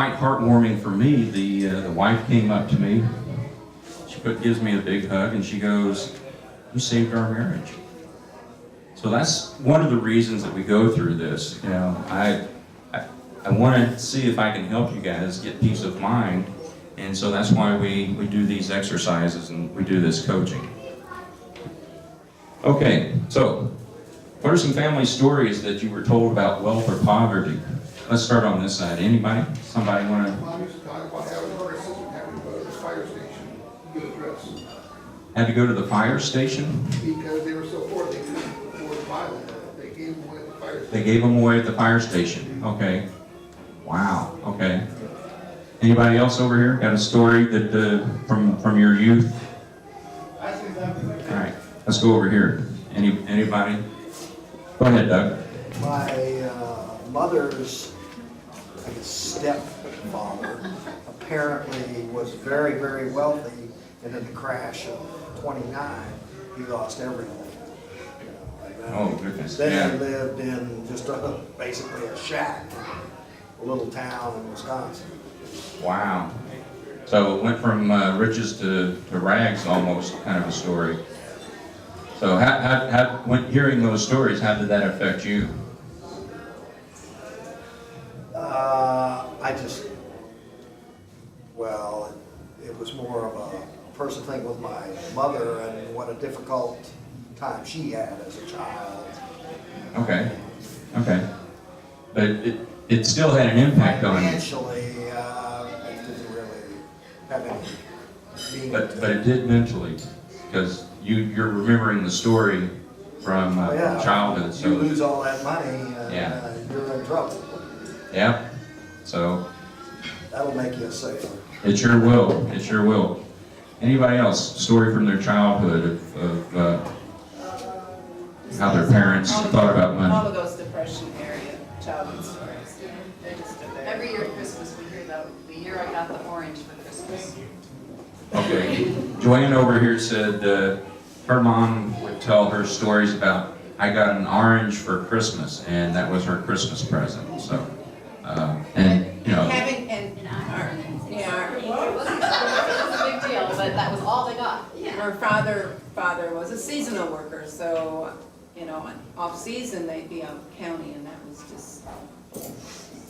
quite heartwarming for me. The wife came up to me. She gives me a big hug, and she goes, "You saved our marriage." So that's one of the reasons that we go through this. You know, I want to see if I can help you guys get peace of mind, and so that's why we do these exercises and we do this coaching. Okay, so what are some family stories that you were told about wealth or poverty? Let's start on this side. Anybody? Somebody want to? Mom used to talk about having her sister having to go to the fire station to get a dress Had to go to the fire station? because they were so poor they couldn't afford to buy them. They gave them away at the fire station. They gave them away at the fire station. Okay. Wow. Okay. Anybody else over here got a story that from your youth? All right. Let's go over here. Anybody? Go ahead, Doug. My mother's, I guess, stepfather apparently was very, very wealthy, and in the crash of '29, he lost everything. Oh, goodness. Then Yeah. he lived in just basically a shack, a little town in Wisconsin. Wow. So it went from riches to rags almost, kind of a story. So when hearing those stories, how did that affect you? Well, it was more of a personal thing with my mother and what a difficult time she had as a child. Okay. Okay. But it still had an impact on you. Financially, it didn't really have any meaning. But it did mentally, because you're remembering the story from Oh, yeah. childhood. So You lose all that money, and Yeah. you're in trouble. yeah. So That'll make you a sailor. it sure will. It sure will. Anybody else? Story from their childhood of how their parents thought about All money. of those depression area childhood stories. They're just there. Every year at Christmas, we hear the year I got the orange for Christmas. Okay. Joanne over here said her mom would tell her stories about, I got an orange for Christmas, and that was her Christmas present. So, and you know, Having, and, It wasn't a big deal, but that was all they got. our father was a seasonal worker, so, you know, off-season, they'd be out of county, and that was just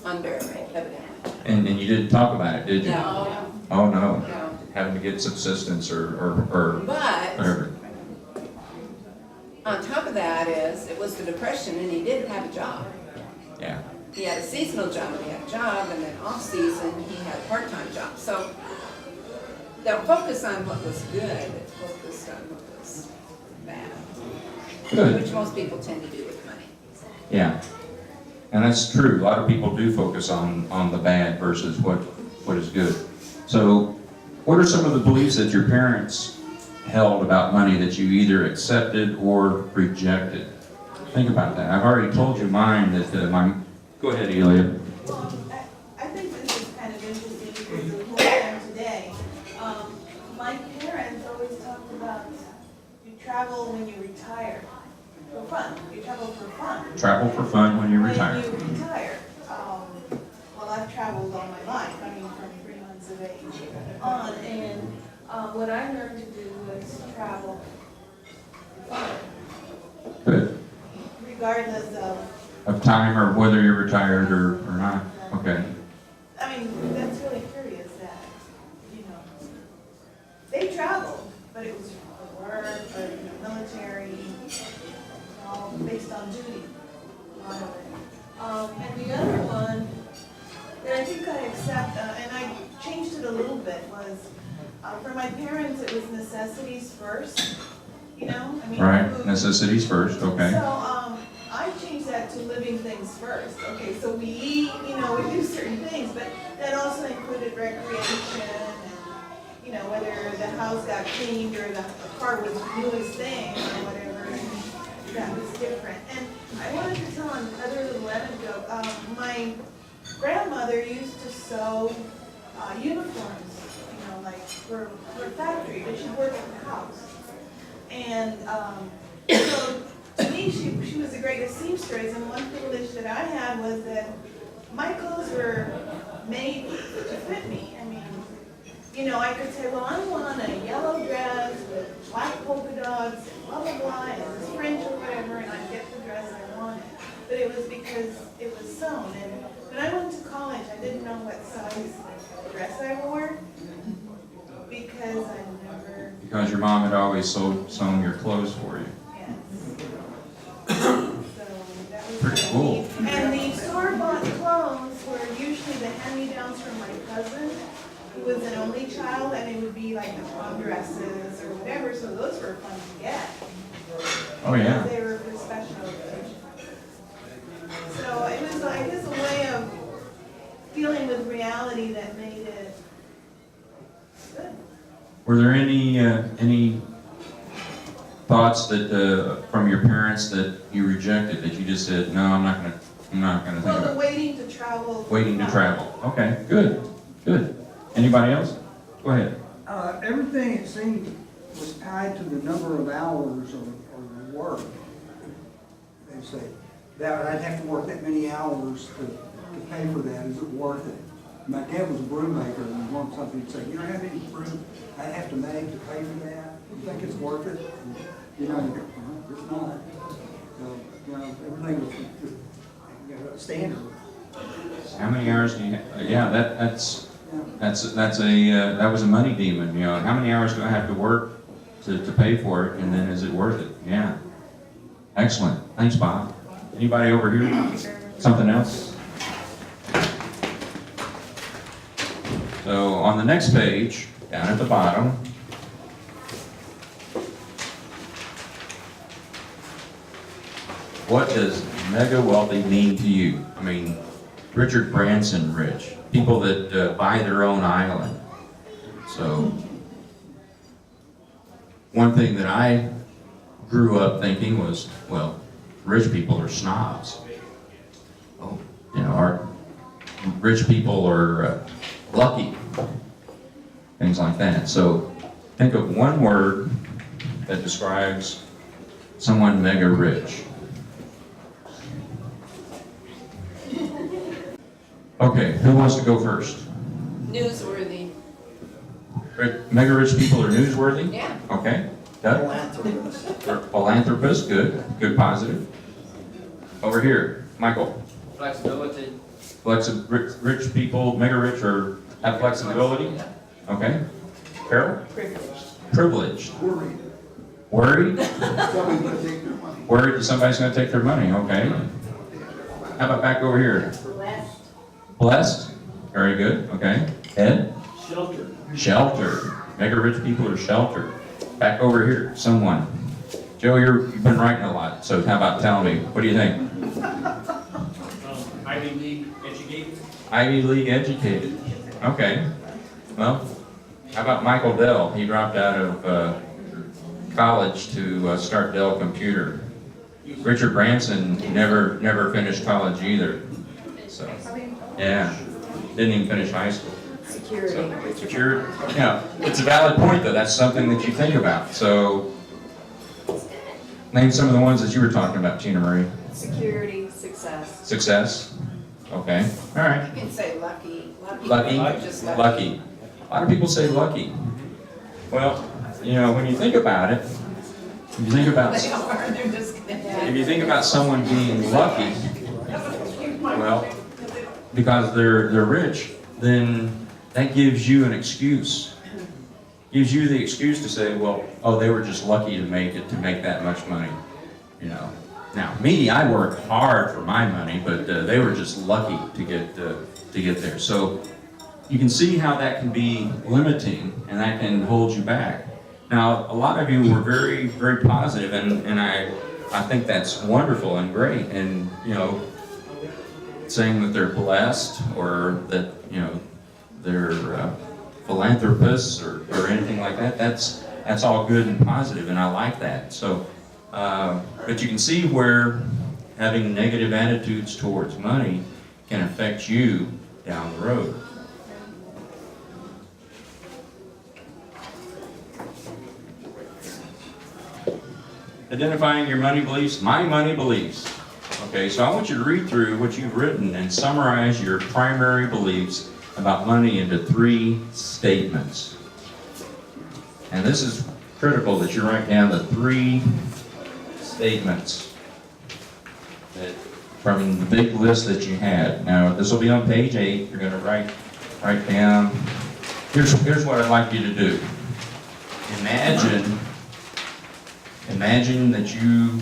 under, evidently. and you didn't talk about it, did you? No, Oh no. no. Having to get subsistence or But, whatever. on top of that it was the depression, and he didn't have a job. Yeah. He had a seasonal job, and he had a job, and then off-season, he had a part-time job. So, don't focus on what was good, focus on what was bad. Good. Which most people tend to do with money. Yeah. And that's true. A lot of people do focus on the bad versus what is good. So, what are some of the beliefs that your parents held about money that you either accepted or rejected? Think about that. I've already told you mine that Go ahead, Elia. I think this is kind of interesting because of who I am today. My parents always talked about you travel when you retire for fun. You travel for fun. Travel for fun when you retire. When you retire. Well, I've traveled all my life. I mean, from 3 months of age on. And what I learned to do was travel for fun, Good. regardless Of time or whether you're retired or not. Okay. I mean, that's really curious that, you know, they traveled, but it was for work, or military, all based on duty, a lot of it. And the other one that I think I accept, and I changed it a little bit, was for my parents, it was necessities first, you know? I mean, Right. food. Necessities first. Okay. So, I changed that to living things first. Okay, so we eat, you know, we do certain things, but that also included recreation and, you know, whether the house got cleaned or the car was the newest thing or whatever, that was different. And I wanted to tell another little anecdote. My grandmother used to sew uniforms, you know, like for a factory, but she'd work at the house. And so to me, she was the greatest seamstress, and one privilege that I had was that my clothes were made you know, I could say, well, I want a yellow dress with black polka dots and blah, blah, blah, and this French or whatever, and I'd get the dress I wanted. But it was because it was sewn, and when I went to college, I didn't know what size dress I wore, because I never, Because your mom had always sewn your clothes for you. yes. So that was Pretty what I cool. need. And the store-bought clothes were usually the hand-me-downs from my cousin, who was an only child, and it would be like the prom dresses or whatever, so those were fun to get. Oh, yeah. They were for special occasions. So it was, I guess, a way of dealing with reality that made it good. Were there any thoughts that, from your parents that you rejected, that you just said, no, I'm not gonna think Well, about the it? waiting to travel. Waiting to travel. Okay, good, good. Anybody else? Go ahead. Everything, it seemed, was tied to the number of hours or the work. They say, that I'd have to work that many hours to pay for that, is it worth it? My dad was a broom maker, and he wanted something, he'd say, you don't have any broom I'd have to make to pay for that? You think it's worth it? And, you know, you go, "Uh-huh, it's not." So, you know, everything was, you know, standard. How many hours do you, yeah, Yeah. that was a money demon, you know, how many hours do I have to work to pay for it, and then is it worth it? Yeah. Excellent. Thanks, Bob. Anybody over here? Something else? So on the next page, down at the bottom, what does mega wealthy mean to you? I mean, Richard Branson rich, people that buy their own island. So, one thing that I grew up thinking was, well, rich people are snobs. Oh, you know, our rich people are lucky, things like that. So, think of one word that describes someone mega rich. Okay, who wants to go first? Newsworthy. Mega rich people are newsworthy? Yeah. Okay. Doug? Philanthropist. Philanthropist, good positive. Over here, Michael. Flexibility. Rich people, mega rich, or have flexibility? Okay. Carol? Privileged. Worried. Worried? Somebody's gonna take their money. Worried that somebody's gonna take their money, okay. How about back over here? Blessed? Very good, okay. Ed? Shelter. Sheltered. Mega rich people are sheltered. Back over here, someone. Joe, you've been writing a lot, so how about telling me, what do you think? Ivy League educated. Ivy League educated. Okay. Well, how about Michael Dell? He dropped out of college to start Dell Computer. Richard Branson never finished college either. So, yeah, didn't even finish high school. Security. Yeah, it's a valid point though. That's something that you think about. So, name some of the ones that you were talking about, Tina Marie. Security, success. Success. Okay. All right. You can say lucky. Lucky. Or just Lucky. A lot of people say lucky. Well, you know, when you think about it, if you think about They are, they're just gonna. if you think about someone being lucky, well, because they're rich, then that gives you an excuse. Gives you the excuse to say, well, oh, they were just lucky to make that much money, you know. Now, me, I worked hard for my money, but they were just lucky to get there. So you can see how that can be limiting, and that can hold you back. Now, a lot of you were very, very positive, and I think that's wonderful and great, and you know, saying that they're blessed or that you know they're philanthropists or anything like that. That's all good and positive, and I like that. So, but you can see where having negative attitudes towards money can affect you down the road. Identifying your money beliefs. My money beliefs. Okay, so I want you to read through what you've written and summarize your primary beliefs about money into 3 statements. And this is critical that you write down the 3 statements that, from the big list that you had. Now, this will be on page 8. You're going to write down. Here's what I'd like you to do. Imagine that you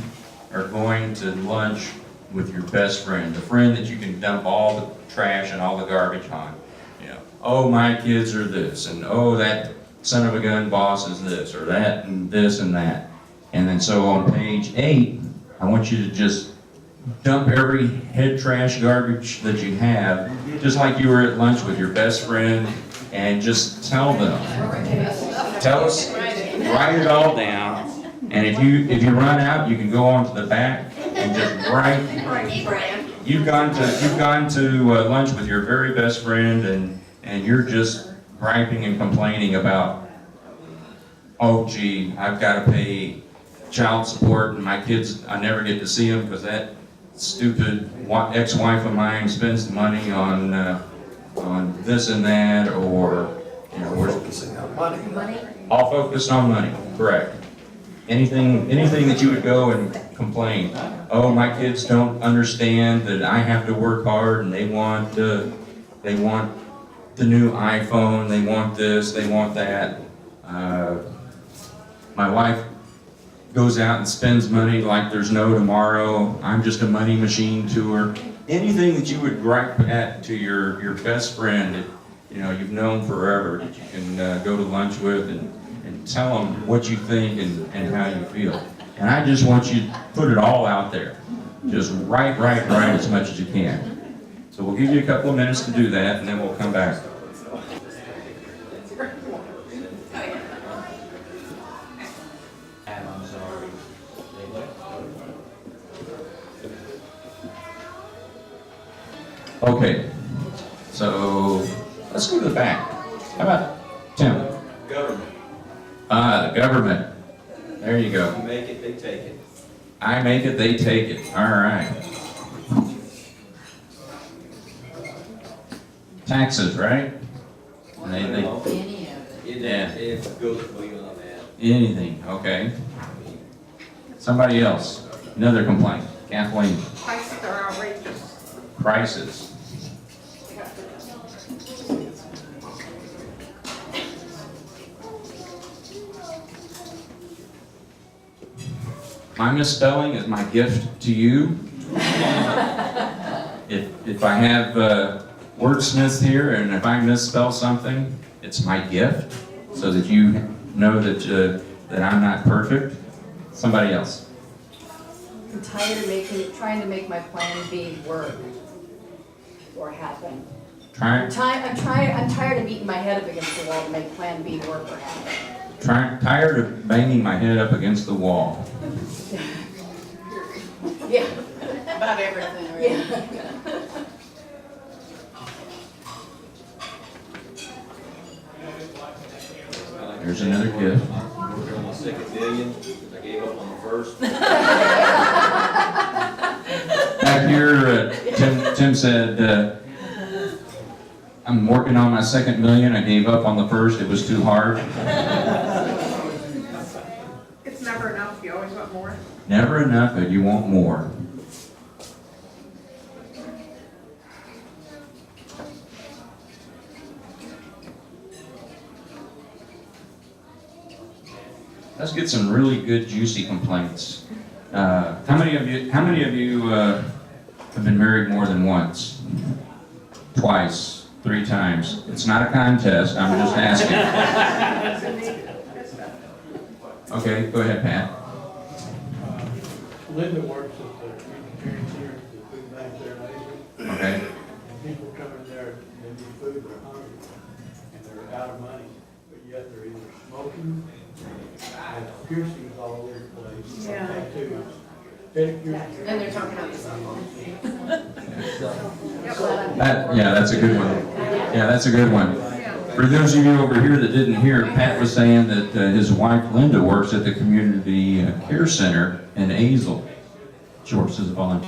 are going to lunch with your best friend, the friend that you can dump all the trash and all the garbage on. You know, oh, my kids are this, and oh, that son of a gun boss is this, or that, and this, and that. And then so on page 8, I want you to just dump every head trash garbage that you have, just like you were at lunch with your best friend, and just tell them. Tell us, write it all down, and if you run out, you can go on to the back and just write. You've gone to lunch with your very best friend, and you're just griping and complaining about, oh gee, I've got to pay child support, and my kids, I never get to see them because that stupid ex-wife of mine spends the money on this and that, or you know, we're Focusing on money. all focused on money. Correct. Anything that you would go and complain. Oh, my kids don't understand that I have to work hard, and they want the new iPhone. They want this. They want that. My wife goes out and spends money like there's no tomorrow. I'm just a money machine to her. Anything that you would gripe at to your best friend that you know you've known forever, that you can go to lunch with and tell them what you think and how you feel. And I just want you to put it all out there. Just write as much as you can. So we'll give you a couple of minutes to do that, and then we'll come back. I'm sorry. Okay, so let's go to the back. How about Tim? Government. The government. There you go. You make it, they take it. I make it, they take it. All right. Taxes, right? Any of it. Yeah. It goes way on that. Anything, okay. Somebody else. Another complaint. Kathleen. Prices are outrageous. Prices. My misspelling is my gift to you. If I have wordsmiths here, and if I misspell something, it's my gift, so that you know that I'm not perfect. Somebody else. I'm tired of trying to make my plan B work or happen. Trying. I'm tired of beating my head up against the wall to make plan B work or happen. Tired of banging my head up against the wall. Yeah. About everything, right? Yeah. There's another gift. I'm working on my second million, because I gave up on the first. Back here, Tim said, I'm working on my second million. I gave up on the first. It was too hard. It's never enough, you always want more. Never enough, but you want more. Let's get some really good, juicy complaints. How many of you have been married more than once? Twice, 3 times. It's not a contest. I'm just asking. Okay, go ahead, Pat. Linda works at the Unitarian Center, the food bank there in Asia. Okay. And people come in there, and they need food, they're hungry, and they're out of money, but yet they're either smoking, have piercings all over the place, Yeah. tattoos, pedicures. And they're talking on the cell phone. Yeah, that's a good one. Yeah, that's a good one. For those of you over here that didn't hear, Pat was saying that his wife Linda works at the community care center in Azle. She works as a volunteer.